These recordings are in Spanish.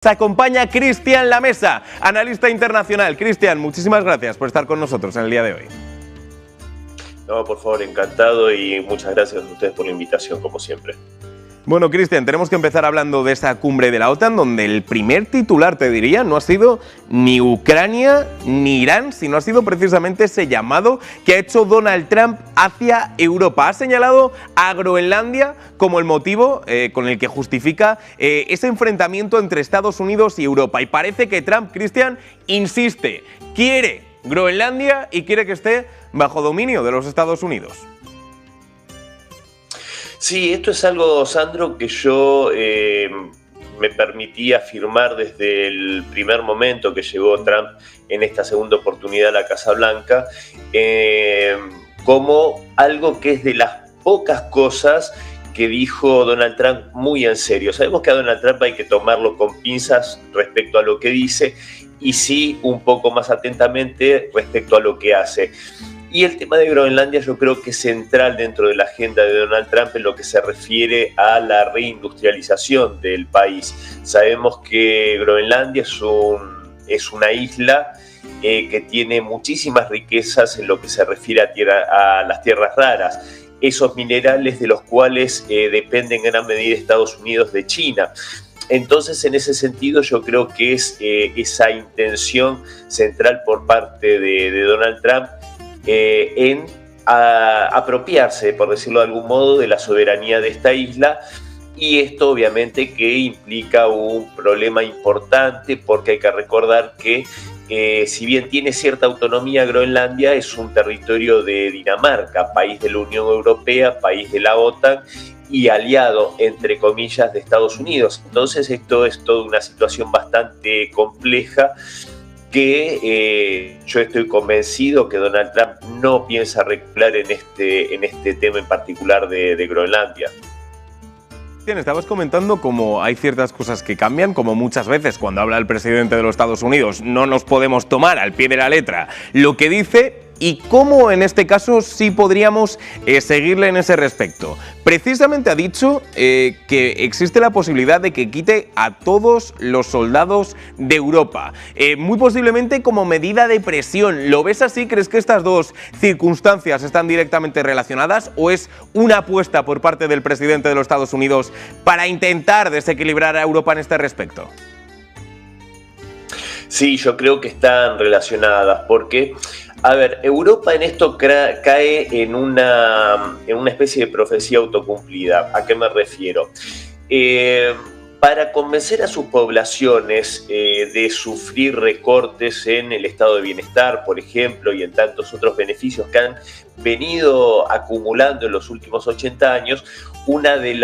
Se acompaña Cristian Lamesa, analista internacional. Cristian, muchísimas gracias por estar con nosotros en el día de hoy. No, por favor, encantado y muchas gracias a ustedes por la invitación, como siempre. Bueno, Cristian, tenemos que empezar hablando de esa cumbre de la OTAN, donde el primer titular, te diría, no ha sido ni Ucrania ni Irán, sino ha sido precisamente ese llamado que ha hecho Donald Trump hacia Europa. Ha señalado a Groenlandia como el motivo con el que justifica ese enfrentamiento entre Estados Unidos y Europa. Y parece que Trump, Cristian, insiste, quiere Groenlandia y quiere que esté bajo dominio de los Estados Unidos. Sí, esto es algo, Sandro, que yo me permití afirmar desde el primer momento que llegó Trump en esta segunda oportunidad a la Casa Blanca, como algo que es de las pocas cosas que dijo Donald Trump muy en serio. Sabemos que a Donald Trump hay que tomarlo con pinzas respecto a lo que dice y sí un poco más atentamente respecto a lo que hace. Y el tema de Groenlandia yo creo que es central dentro de la agenda de Donald Trump en lo que se refiere a la reindustrialización del país. Sabemos que Groenlandia es una isla que tiene muchísimas riquezas en lo que se refiere a las tierras raras, esos minerales de los cuales dependen en gran medida Estados Unidos de China. Entonces, en ese sentido, yo creo que es esa intención central por parte de Donald Trump en apropiarse, por decirlo de algún modo, de la soberanía de esta isla, y esto obviamente que implica un problema importante porque hay que recordar que si bien tiene cierta autonomía Groenlandia, es un territorio de Dinamarca, país de la Unión Europea, país de la OTAN y aliado, entre comillas, de Estados Unidos. Entonces esto es toda una situación bastante compleja que yo estoy convencido que Donald Trump no piensa recular en este tema en particular de Groenlandia. Estabas comentando cómo hay ciertas cosas que cambian, como muchas veces cuando habla el presidente de los Estados Unidos no nos podemos tomar al pie de la letra lo que dice, y cómo en este caso sí podríamos seguirle en ese respecto. Precisamente ha dicho que existe la posibilidad de que quite a todos los soldados de Europa, muy posiblemente como medida de presión. ¿Lo ves así? ¿Crees que estas dos circunstancias están directamente relacionadas o es una apuesta por parte del presidente de los Estados Unidos para intentar desequilibrar a Europa en este respecto? Sí, yo creo que están relacionadas porque, a ver, Europa en esto cae en una especie de profecía autocumplida. ¿A qué me refiero? Para convencer a sus poblaciones de sufrir recortes en el estado de bienestar, por ejemplo, y en tantos otros beneficios que han venido acumulando en los últimos 80 años, una de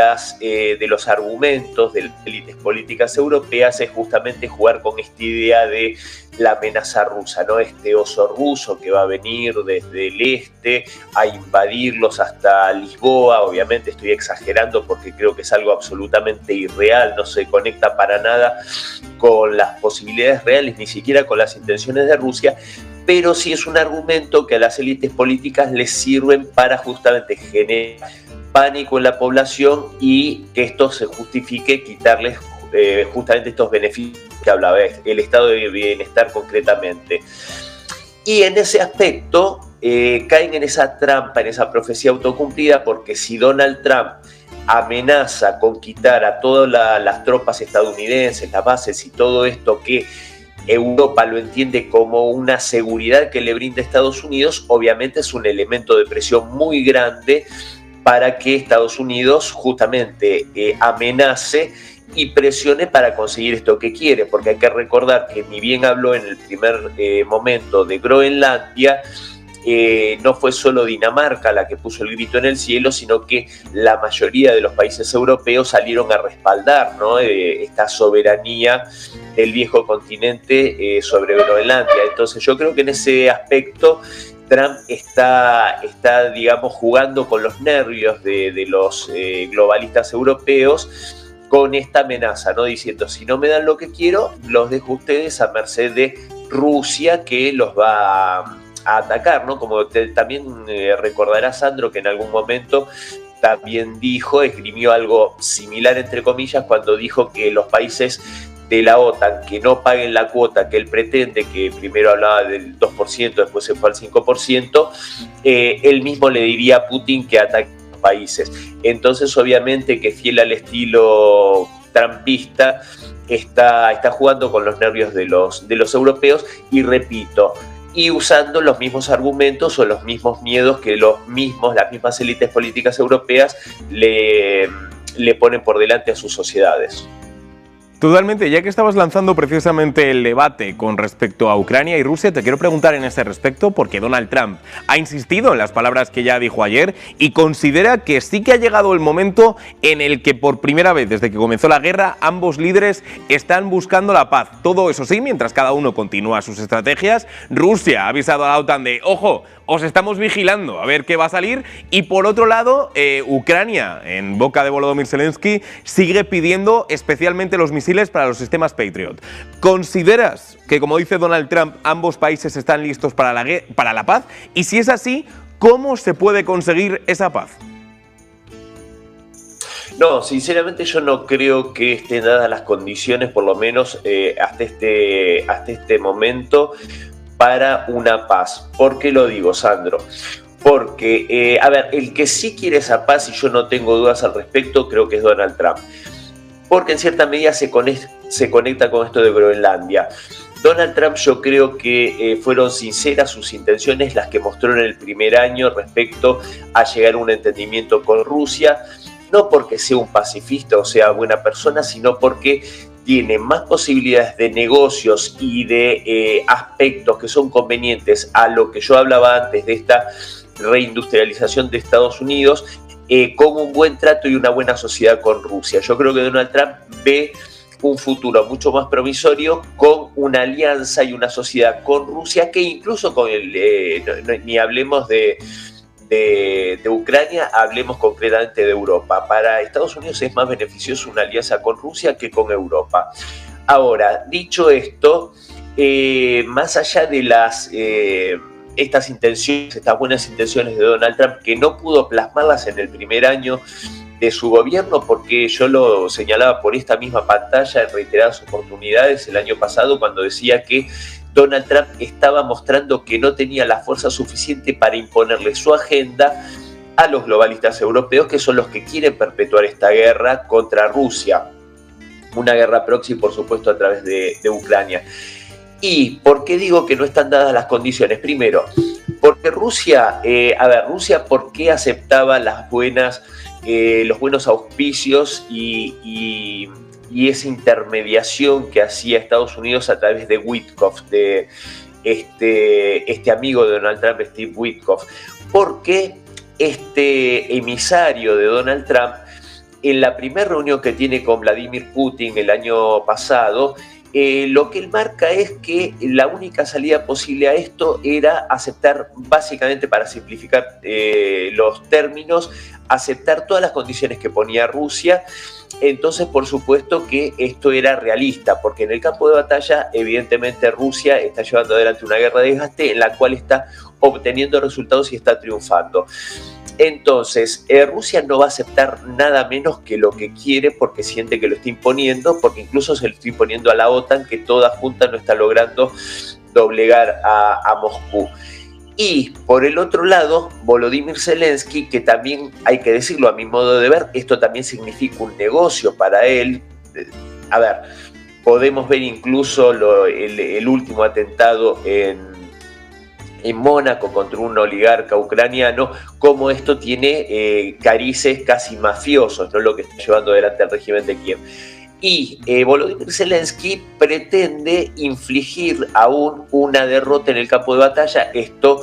los argumentos de las élites políticas europeas es justamente jugar con esta idea de la amenaza rusa, ¿no? Este oso ruso que va a venir desde el este a invadirlos hasta Lisboa. Obviamente estoy exagerando porque creo que es algo absolutamente irreal, no se conecta para nada con las posibilidades reales, ni siquiera con las intenciones de Rusia, pero sí es un argumento que a las élites políticas les sirven para justamente generar pánico en la población y que esto se justifique quitarles justamente estos beneficios que hablaba, el estado de bienestar concretamente. Y en ese aspecto caen en esa trampa, en esa profecía autocumplida, porque si Donald Trump amenaza con quitar a todas las tropas estadounidenses, las bases y todo esto que Europa lo entiende como una seguridad que le brinda Estados Unidos, obviamente es un elemento de presión muy grande para que Estados Unidos justamente amenace y presione para conseguir esto que quiere, porque hay que recordar que ni bien habló en el primer momento de Groenlandia, no fue solo Dinamarca la que puso el grito en el cielo, sino que la mayoría de los países europeos salieron a respaldar, ¿no? Esta soberanía del viejo continente sobre Groenlandia. Entonces yo creo que en ese aspecto Trump está digamos, jugando con los nervios de los globalistas europeos con esta amenaza, ¿no? Diciendo, si no me dan lo que quiero, los dejo ustedes a merced de Rusia, que los va a atacar, ¿no? Como también recordará Sandro, que en algún momento también esgrimió algo similar, entre comillas, cuando dijo que los países de la OTAN que no paguen la cuota que él pretende, que primero hablaba del 2%, después se fue al 5%, él mismo le diría a Putin que ataque a los países. Entonces, obviamente, que fiel al estilo trumpista, está jugando con los nervios de los europeos, y repito, y usando los mismos argumentos o los mismos miedos que las mismas élites políticas europeas le ponen por delante a sus sociedades. Totalmente, ya que estabas lanzando precisamente el debate con respecto a Ucrania y Rusia, te quiero preguntar en ese respecto, porque Donald Trump ha insistido en las palabras que ya dijo ayer y considera que sí que ha llegado el momento en el que por primera vez desde que comenzó la guerra ambos líderes están buscando la paz. Todo eso sí, mientras cada uno continúa sus estrategias. Rusia ha avisado a la OTAN de, ojo, os estamos vigilando a ver qué va a salir, y por otro lado, Ucrania, en boca de Volodymyr Zelensky, sigue pidiendo especialmente los misiles para los sistemas Patriot. ¿Consideras que, como dice Donald Trump, ambos países están listos para la paz? Y si es así, ¿cómo se puede conseguir esa paz? No, sinceramente yo no creo que estén dadas las condiciones, por lo menos hasta este momento, para una paz. ¿Por qué lo digo, Sandro? Porque, el que sí quiere esa paz, y yo no tengo dudas al respecto, creo que es Donald Trump. Porque en cierta medida se conecta con esto de Groenlandia. Donald Trump, yo creo que fueron sinceras sus intenciones, las que mostró en el primer año respecto a llegar a un entendimiento con Rusia, no porque sea un pacifista o sea buena persona, sino porque tiene más posibilidades de negocios y de aspectos que son convenientes a lo que yo hablaba antes de esta reindustrialización de Estados Unidos, con un buen trato y una buena sociedad con Rusia. Yo creo que Donald Trump ve un futuro mucho más promisorio con una alianza y una sociedad con Rusia, que incluso con ni hablemos de Ucrania, hablemos concretamente de Europa. Para Estados Unidos es más beneficioso una alianza con Rusia que con Europa. Ahora, dicho esto, más allá de estas buenas intenciones de Donald Trump, que no pudo plasmarlas en el primer año de su gobierno, porque yo lo señalaba por esta misma pantalla en reiteradas oportunidades el año pasado, cuando decía que Donald Trump estaba mostrando que no tenía la fuerza suficiente para imponerle su agenda a los globalistas europeos, que son los que quieren perpetuar esta guerra contra Rusia. Una guerra proxy, por supuesto, a través de Ucrania. ¿Y por qué digo que no están dadas las condiciones? Primero, porque Rusia, ¿por qué aceptaba los buenos auspicios y esa intermediación que hacía Estados Unidos a través de Witkoff, de este amigo de Donald Trump, Steve Witkoff? Porque este emisario de Donald Trump, en la primera reunión que tiene con Vladimir Putin el año pasado, lo que él marca es que la única salida posible a esto era aceptar, básicamente para simplificar los términos, aceptar todas las condiciones que ponía Rusia. Entonces, por supuesto que esto era realista, porque en el campo de batalla, evidentemente, Rusia está llevando adelante una guerra de desgaste en la cual está obteniendo resultados y está triunfando. Entonces, Rusia no va a aceptar nada menos que lo que quiere, porque siente que lo está imponiendo, porque incluso se lo está imponiendo a la OTAN, que toda junta no está logrando doblegar a Moscú. Y por el otro lado, Volodymyr Zelensky, que también hay que decirlo a mi modo de ver, esto también significa un negocio para él. Podemos ver incluso el último atentado en Mónaco contra un oligarca ucraniano, cómo esto tiene carices casi mafiosos, ¿no? Lo que está llevando adelante el régimen de Kiev. Y Volodymyr Zelensky pretende infligir aún una derrota en el campo de batalla, esto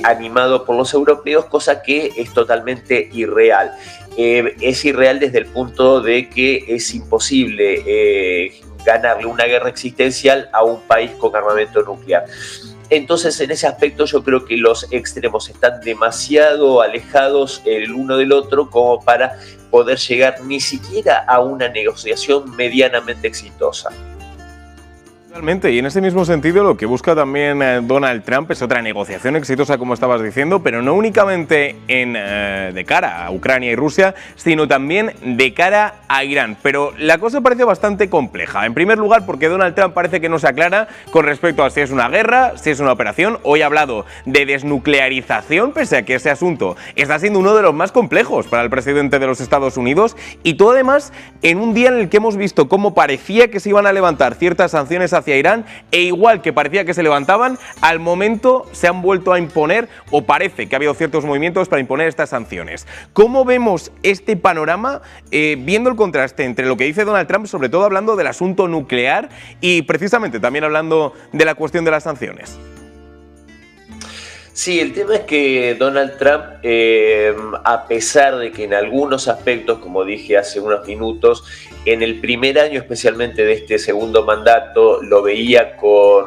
animado por los europeos, cosa que es totalmente irreal. Es irreal desde el punto de que es imposible ganarle una guerra existencial a un país con armamento nuclear. Entonces, en ese aspecto yo creo que los extremos están demasiado alejados el uno del otro como para poder llegar ni siquiera a una negociación medianamente exitosa. Realmente, y en ese mismo sentido lo que busca también Donald Trump es otra negociación exitosa, como estabas diciendo, pero no únicamente de cara a Ucrania y Rusia, sino también de cara a Irán. Pero la cosa parece bastante compleja. En primer lugar, porque Donald Trump parece que no se aclara con respecto a si es una guerra, si es una operación. Hoy ha hablado de desnuclearización, pese a que ese asunto está siendo uno de los más complejos para el presidente de los Estados Unidos. Y todo además en un día en el que hemos visto cómo parecía que se iban a levantar ciertas sanciones hacia Irán, e igual que parecía que se levantaban, al momento se han vuelto a imponer, o parece que ha habido ciertos movimientos para imponer estas sanciones. ¿Cómo vemos este panorama, viendo el contraste entre lo que dice Donald Trump, sobre todo hablando del asunto nuclear y precisamente también hablando de la cuestión de las sanciones? Sí, el tema es que Donald Trump, a pesar de que en algunos aspectos, como dije hace unos minutos, en el primer año especialmente de este segundo mandato, lo veía con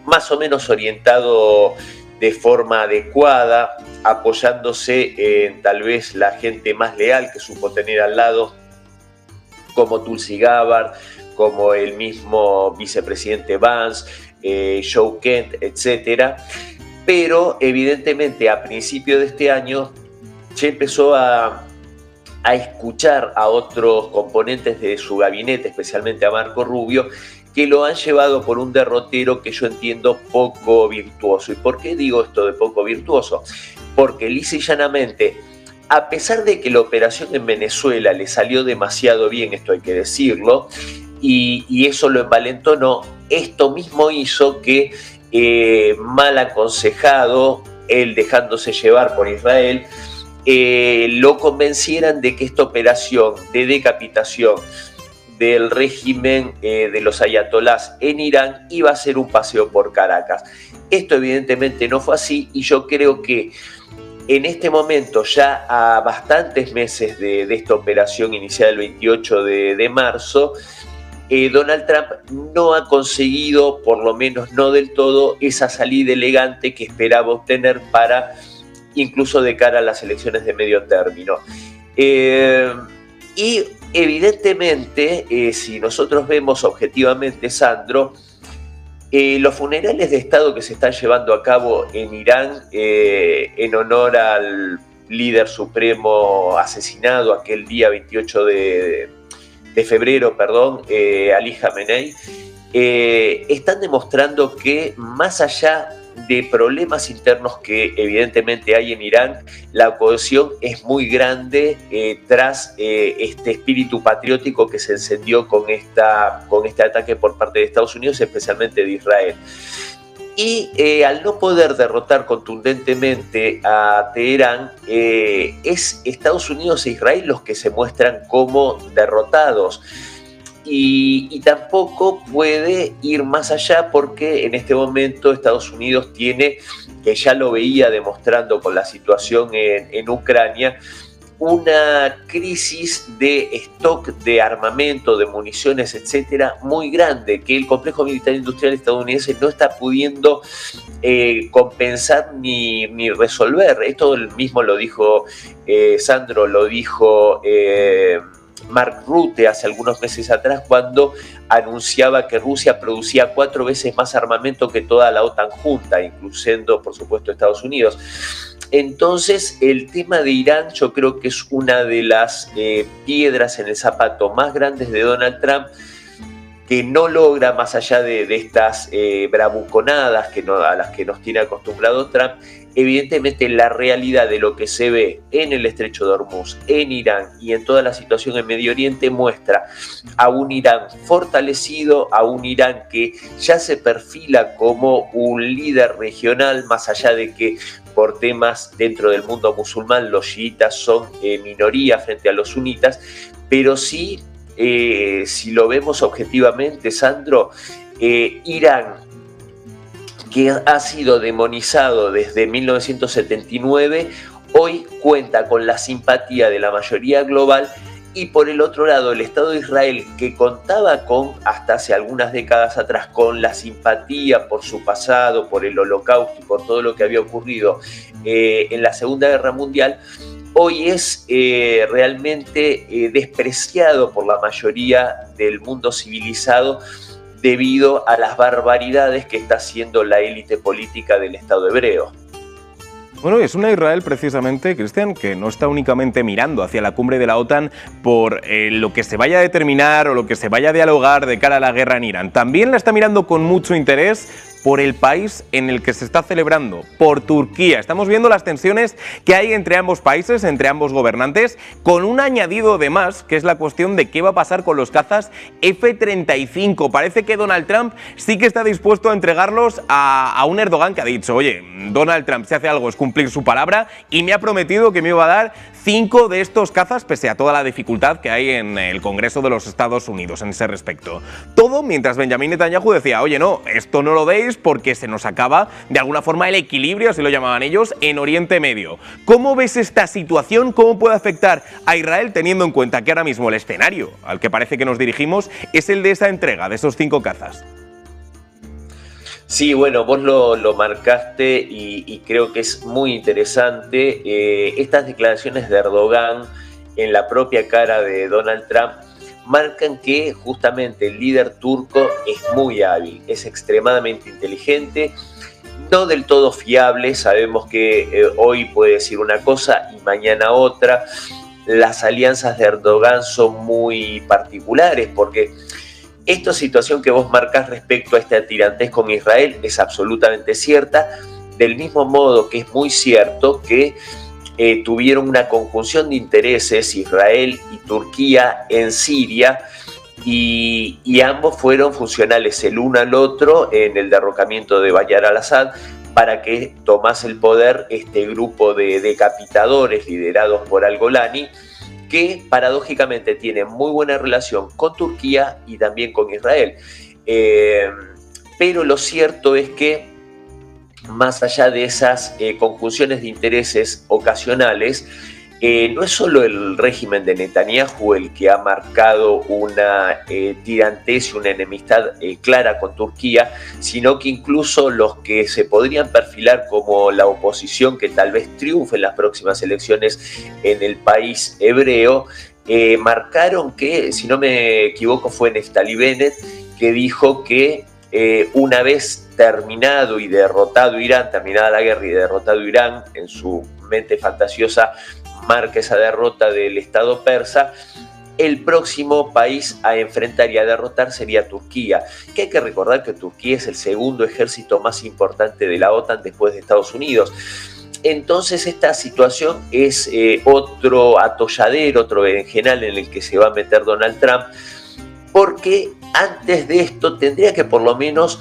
más o menos orientado de forma adecuada, apoyándose en tal vez la gente más leal que supo tener al lado, como Tulsi Gabbard, como el mismo vicepresidente Vance, Joe Kent, etcétera. Pero evidentemente a principio de este año ya empezó a escuchar a otros componentes de su gabinete, especialmente a Marco Rubio, que lo han llevado por un derrotero que yo entiendo poco virtuoso. ¿Y por qué digo esto de poco virtuoso? Porque lisa y llanamente, a pesar de que la operación en Venezuela le salió demasiado bien, esto hay que decirlo, y eso lo envalentonó, esto mismo hizo que mal aconsejado, él dejándose llevar por Israel, lo convencieran de que esta operación de decapitación del régimen de los ayatolás en Irán iba a ser un paseo por Caracas. Esto evidentemente no fue así, y yo creo que en este momento, ya a bastantes meses de esta operación iniciada el 28 de marzo, Donald Trump no ha conseguido, por lo menos no del todo, esa salida elegante que esperaba obtener para, incluso de cara a las elecciones de medio término. Y evidentemente, si nosotros vemos objetivamente, Sandro, los funerales de Estado que se están llevando a cabo en Irán en honor al líder supremo asesinado aquel día 28 de febrero, Ali Khamenei, están demostrando que más allá de problemas internos que evidentemente hay en Irán, la cohesión es muy grande tras este espíritu patriótico que se encendió con este ataque por parte de Estados Unidos, especialmente de Israel. Y al no poder derrotar contundentemente a Teherán, es Estados Unidos e Israel los que se muestran como derrotados. Y tampoco puede ir más allá, porque en este momento Estados Unidos tiene, que ya lo veía demostrando con la situación en Ucrania, una crisis de stock de armamento, de municiones, etcétera, muy grande, que el complejo militar industrial estadounidense no está pudiendo compensar ni resolver. Esto mismo lo dijo Sandro, lo dijo Mark Rutte hace algunos meses atrás, cuando anunciaba que Rusia producía 4 veces más armamento que toda la OTAN junta, incluyendo, por supuesto, Estados Unidos. Entonces, el tema de Irán yo creo que es una de las piedras en el zapato más grandes de Donald Trump, que no logra, más allá de estas bravuconadas a las que nos tiene acostumbrado Trump. Evidentemente la realidad de lo que se ve en el Estrecho de Hormuz, en Irán y en toda la situación en Medio Oriente muestra a un Irán fortalecido, a un Irán que ya se perfila como un líder regional, más allá de que por temas dentro del mundo musulmán los chiitas son minoría frente a los sunitas, pero sí, si lo vemos objetivamente, Sandro, Irán, que ha sido demonizado desde 1979, hoy cuenta con la simpatía de la mayoría global, y por el otro lado el Estado de Israel, que contaba hasta hace algunas décadas atrás con la simpatía por su pasado, por el Holocausto y por todo lo que había ocurrido en la Segunda Guerra Mundial, hoy es realmente despreciado por la mayoría del mundo civilizado, debido a las barbaridades que está haciendo la élite política del Estado hebreo. Bueno, es una Israel precisamente, Cristian, que no está únicamente mirando hacia la cumbre de la OTAN por lo que se vaya a determinar o lo que se vaya a dialogar de cara a la guerra en Irán. También la está mirando con mucho interés por el país en el que se está celebrando, por Turquía. Estamos viendo las tensiones que hay entre ambos países, entre ambos gobernantes, con un añadido de más, que es la cuestión de qué va a pasar con los cazas F-35. Parece que Donald Trump sí que está dispuesto a entregarlos a un Erdogan que ha dicho, oye, Donald Trump, si hace algo es cumplir su palabra y me ha prometido que me iba a dar 5 de estos cazas, pese a toda la dificultad que hay en el Congreso de los Estados Unidos en ese respecto. Todo mientras Benjamin Netanyahu decía, oye, no, esto no lo deis porque se nos acaba de alguna forma el equilibrio, así lo llamaban ellos, en Oriente Medio. ¿Cómo ves esta situación? ¿Cómo puede afectar a Israel teniendo en cuenta que ahora mismo el escenario al que parece que nos dirigimos es el de esa entrega de esos 5 cazas? Sí, bueno, vos lo marcaste y creo que es muy interesante. Estas declaraciones de Erdogan en la propia cara de Donald Trump marcan que justamente el líder turco es muy hábil, es extremadamente inteligente, no del todo fiable. Sabemos que hoy puede decir una cosa y mañana otra. Las alianzas de Erdogan son muy particulares porque esta situación que vos marcás respecto a este tirantez con Israel es absolutamente cierta, del mismo modo que es muy cierto que tuvieron una conjunción de intereses Israel y Turquía en Siria y ambos fueron funcionales el uno al otro en el derrocamiento de Bashar al-Assad para que tomase el poder este grupo de decapitadores liderados por al-Golani, que paradójicamente tienen muy buena relación con Turquía y también con Israel. Pero lo cierto es que más allá de esas conjunciones de intereses ocasionales, no es solo el régimen de Netanyahu el que ha marcado una tirantez y una enemistad clara con Turquía, sino que incluso los que se podrían perfilar como la oposición que tal vez triunfe en las próximas elecciones en el país hebreo, marcaron que, si no me equivoco, fue Naftali Bennett, que dijo que una vez terminado y derrotado Irán, terminada la guerra y derrotado Irán, en su mente fantasiosa marca esa derrota del Estado persa, el próximo país a enfrentar y a derrotar sería Turquía, que hay que recordar que Turquía es el segundo ejército más importante de la OTAN después de Estados Unidos. Entonces esta situación es otro atolladero, otro berenjenal en el que se va a meter Donald Trump, porque antes de esto tendría que por lo menos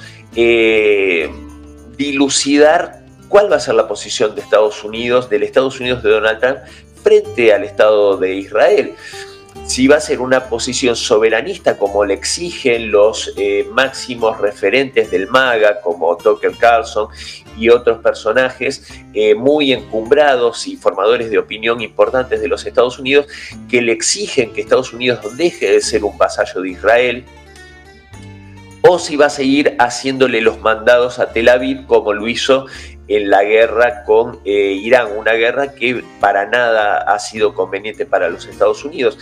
dilucidar cuál va a ser la posición de Estados Unidos, del Estados Unidos de Donald Trump, frente al Estado de Israel. Si va a ser una posición soberanista como le exigen los máximos referentes del MAGA como Tucker Carlson y otros personajes muy encumbrados y formadores de opinión importantes de los Estados Unidos, que le exigen que Estados Unidos deje de ser un vasallo de Israel, o si va a seguir haciéndole los mandados a Tel Aviv como lo hizo en la guerra con Irán, una guerra que para nada ha sido conveniente para los Estados Unidos.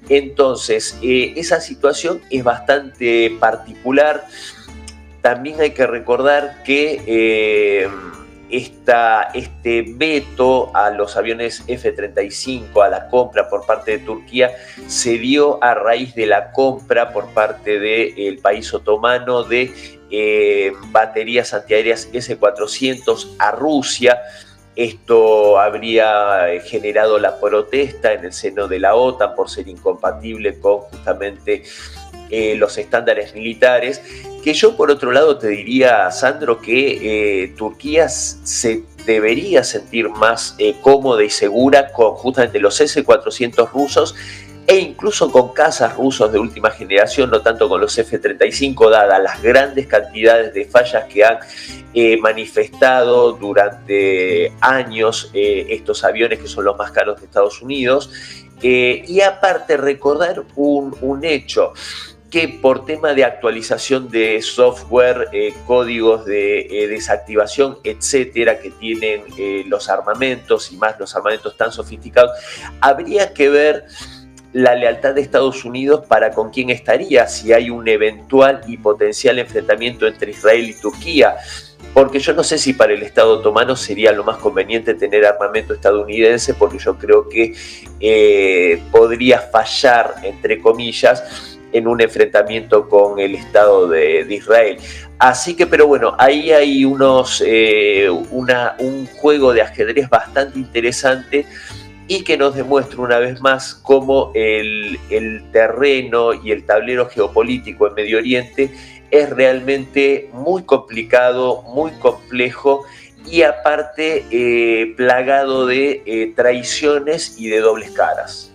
Entonces, esa situación es bastante particular. También hay que recordar que este veto a los aviones F-35, a la compra por parte de Turquía, se dio a raíz de la compra por parte del país otomano de baterías antiaéreas S-400 a Rusia. Esto habría generado la protesta en el seno de la OTAN por ser incompatible con justamente los estándares militares, que yo por otro lado te diría, Sandro, que Turquía se debería sentir más cómoda y segura con justamente los S-400 rusos e incluso con cazas rusos de última generación, no tanto con los F-35, dadas las grandes cantidades de fallas que han manifestado durante años estos aviones, que son los más caros de Estados Unidos. Y aparte recordar un hecho, que por tema de actualización de software, códigos de desactivación, etcétera, que tienen los armamentos y más los armamentos tan sofisticados, habría que ver la lealtad de Estados Unidos para con quién estaría si hay un eventual y potencial enfrentamiento entre Israel y Turquía. Porque yo no sé si para el Estado otomano sería lo más conveniente tener armamento estadounidense, porque yo creo que podría fallar, entre comillas, en un enfrentamiento con el Estado de Israel. Así que, pero bueno, ahí hay un juego de ajedrez bastante interesante y que nos demuestra una vez más cómo el terreno y el tablero geopolítico en Medio Oriente es realmente muy complicado, muy complejo y aparte plagado de traiciones y de dobles caras.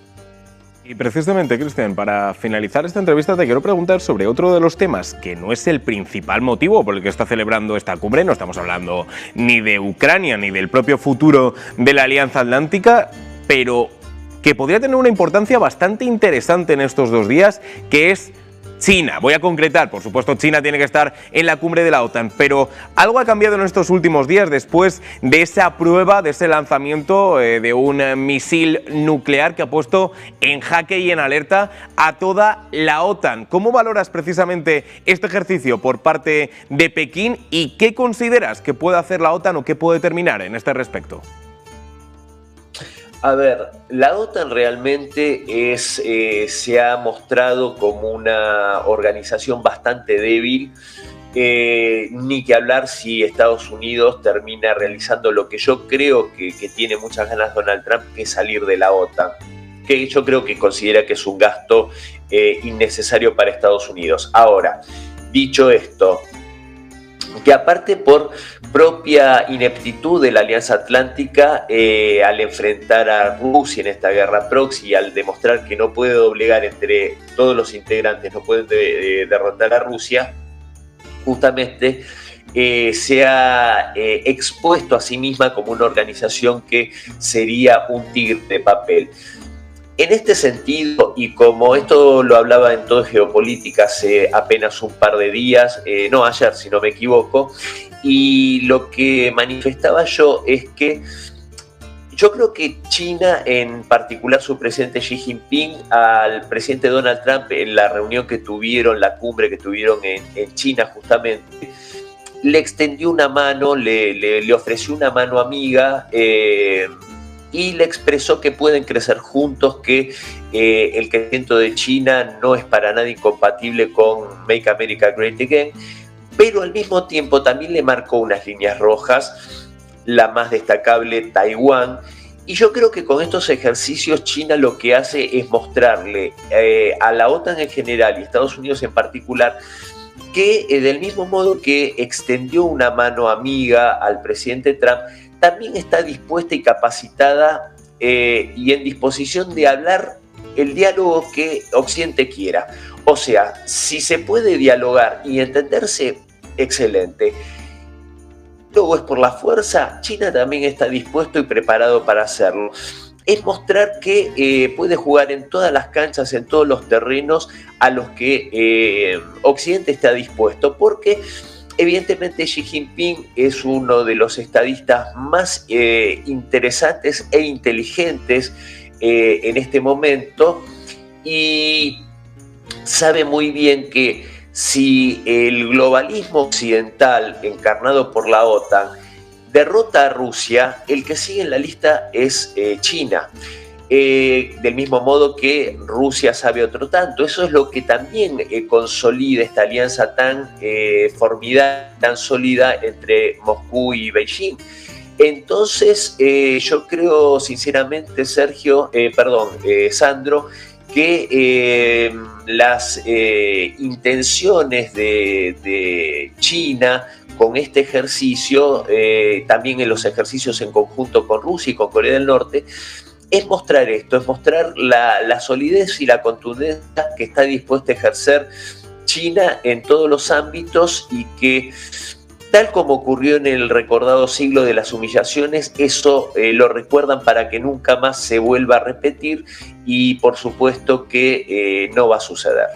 Y precisamente, Cristian, para finalizar esta entrevista te quiero preguntar sobre otro de los temas que no es el principal motivo por el que está celebrando esta cumbre. No estamos hablando ni de Ucrania ni del propio futuro de la Alianza Atlántica, pero que podría tener una importancia bastante interesante en estos 2 días, que es China. Voy a concretar, por supuesto, China tiene que estar en la cumbre de la OTAN, pero algo ha cambiado en estos últimos días después de esa prueba, de ese lanzamiento de un misil nuclear que ha puesto en jaque y en alerta a toda la OTAN. ¿Cómo valoras precisamente este ejercicio por parte de Pekín y qué consideras que puede hacer la OTAN o qué puede determinar en este respecto? A ver, la OTAN realmente se ha mostrado como una organización bastante débil, ni que hablar si Estados Unidos termina realizando lo que yo creo que tiene muchas ganas Donald Trump, que es salir de la OTAN, que yo creo que considera que es un gasto innecesario para Estados Unidos. Ahora, dicho esto, que aparte por propia ineptitud de la Alianza Atlántica al enfrentar a Rusia en esta guerra proxy, al demostrar que no puede doblegar entre todos los integrantes, no pueden derrotar a Rusia, justamente se ha expuesto a sí misma como una organización que sería un tigre de papel. En este sentido, y como esto lo hablaba en Todo Geopolítica hace apenas un par de días, no ayer si no me equivoco, y lo que manifestaba yo es que yo creo que China, en particular su presidente Xi Jinping, al presidente Donald Trump en la reunión que tuvieron, la cumbre que tuvieron en China justamente, le extendió una mano, le ofreció una mano amiga, y le expresó que pueden crecer juntos, que el crecimiento de China no es para nada incompatible con Make America Great Again, pero al mismo tiempo también le marcó unas líneas rojas, la más destacable Taiwán, y yo creo que con estos ejercicios China lo que hace es mostrarle a la OTAN en general y Estados Unidos en particular que del mismo modo que extendió una mano amiga al presidente Trump, también está dispuesta y capacitada y en disposición de hablar el diálogo que Occidente quiera. O sea, si se puede dialogar y entenderse, excelente. Luego es por la fuerza, China también está dispuesto y preparado para hacerlo. Es mostrar que puede jugar en todas las canchas, en todos los terrenos a los que Occidente está dispuesto, porque evidentemente Xi Jinping es uno de los estadistas más interesantes e inteligentes en este momento y sabe muy bien que si el globalismo occidental encarnado por la OTAN derrota a Rusia, el que sigue en la lista es China. Del mismo modo que Rusia sabe otro tanto. Eso es lo que también consolida esta alianza tan formidable, tan sólida entre Moscú y Beijing. Entonces, yo creo sinceramente, Sandro, que las intenciones de China con este ejercicio, también en los ejercicios en conjunto con Rusia y con Corea del Norte, es mostrar esto, es mostrar la solidez y la contundencia que está dispuesta a ejercer China en todos los ámbitos y que, tal como ocurrió en el recordado siglo de las humillaciones, eso lo recuerdan para que nunca más se vuelva a repetir y por supuesto que no va a suceder.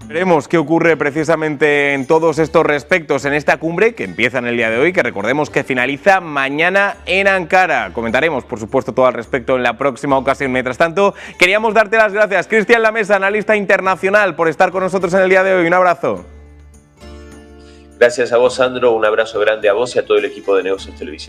Veremos qué ocurre precisamente en todos estos respectos en esta cumbre que empieza en el día de hoy, que recordemos que finaliza mañana en Ankara. Comentaremos, por supuesto, todo al respecto en la próxima ocasión. Mientras tanto, queríamos darte las gracias, Cristian Lamesa, analista internacional, por estar con nosotros en el día de hoy. Un abrazo. Gracias a vos, Sandro. Un abrazo grande a vos y a todo el equipo de Negocios Televisión.